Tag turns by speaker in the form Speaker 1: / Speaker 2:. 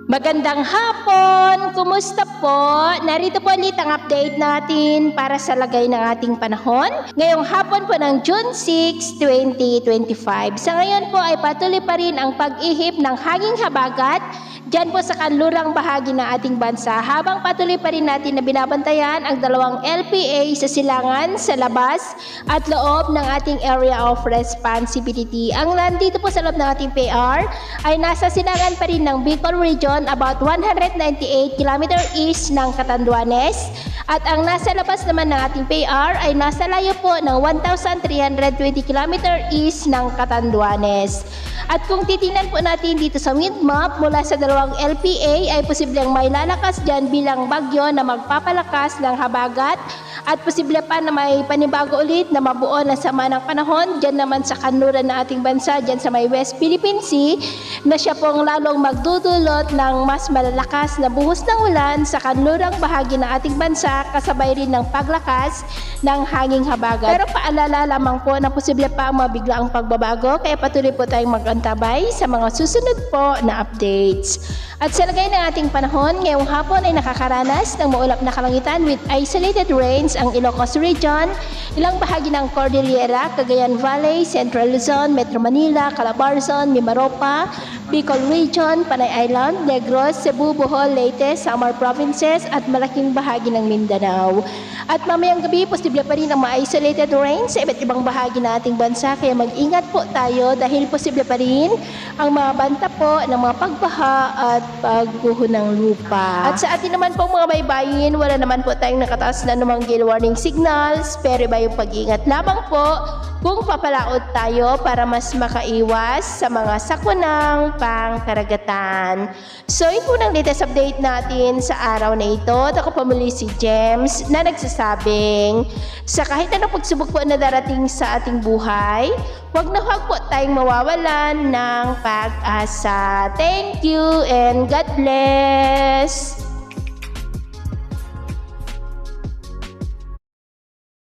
Speaker 1: Magandang hapon! Kumusta po? Narito po ulit ang update natin para sa lagay ng ating panahon. Ngayong hapon po ng June 6, 2025. Sa ngayon po ay patuloy pa rin ang pag-ihip ng hanging habagat dyan po sa kanlurang bahagi ng ating bansa habang patuloy pa rin natin na binabantayan ang dalawang LPA sa silangan, sa labas at loob ng ating area of responsibility. Ang nandito po sa loob ng ating PR ay nasa silangan pa rin ng Bicol Region about 198 km east ng Catanduanes at ang nasa labas naman ng ating PR ay nasa layo po ng 1,320 km east ng Catanduanes. At kung titingnan po natin dito sa wind map mula sa dalawang LPA ay posibleng may lalakas dyan bilang bagyo na magpapalakas ng habagat at posible pa na may panibago ulit na mabuo na sama ng panahon dyan naman sa kanluran ng ating bansa dyan sa may West Philippine Sea na siya pong lalong magdudulot ng mas malalakas na buhos ng ulan sa kanlurang bahagi ng ating bansa kasabay rin ng paglakas ng hanging habagat. Pero paalala lamang po na posible pa ang mabiglaang pagbabago kaya patuloy po tayong mag-antabay sa mga susunod po na updates. At sa lagay ng ating panahon, ngayong hapon ay nakakaranas ng maulap na kalangitan with isolated rains ang Ilocos Region, ilang bahagi ng Cordillera, Cagayan Valley, Central Luzon, Metro Manila, Calabarzon, Mimaropa, Bicol Region, Panay Island, Negros, Cebu, Bohol, Leyte, Samar Provinces at malaking bahagi ng Mindanao. At mamayang gabi, posible pa rin ang mga isolated rains sa iba't ibang bahagi ng ating bansa kaya mag-ingat po tayo dahil posible pa rin ang mga banta po ng mga pagbaha at pagguho ng lupa. At sa atin naman po mga baybayin, wala naman po tayong nakataas na anumang gale warning signals pero iba yung pag-ingat lamang po kung papalaot tayo para mas makaiwas sa mga sakunang pangkaragatan. So ito po ng latest update natin sa araw na ito. Ako po muli si James na nagsasabing sa kahit anong pagsubok po na darating sa ating buhay, huwag po tayong mawawalan ng pag-asa. Thank you and God bless!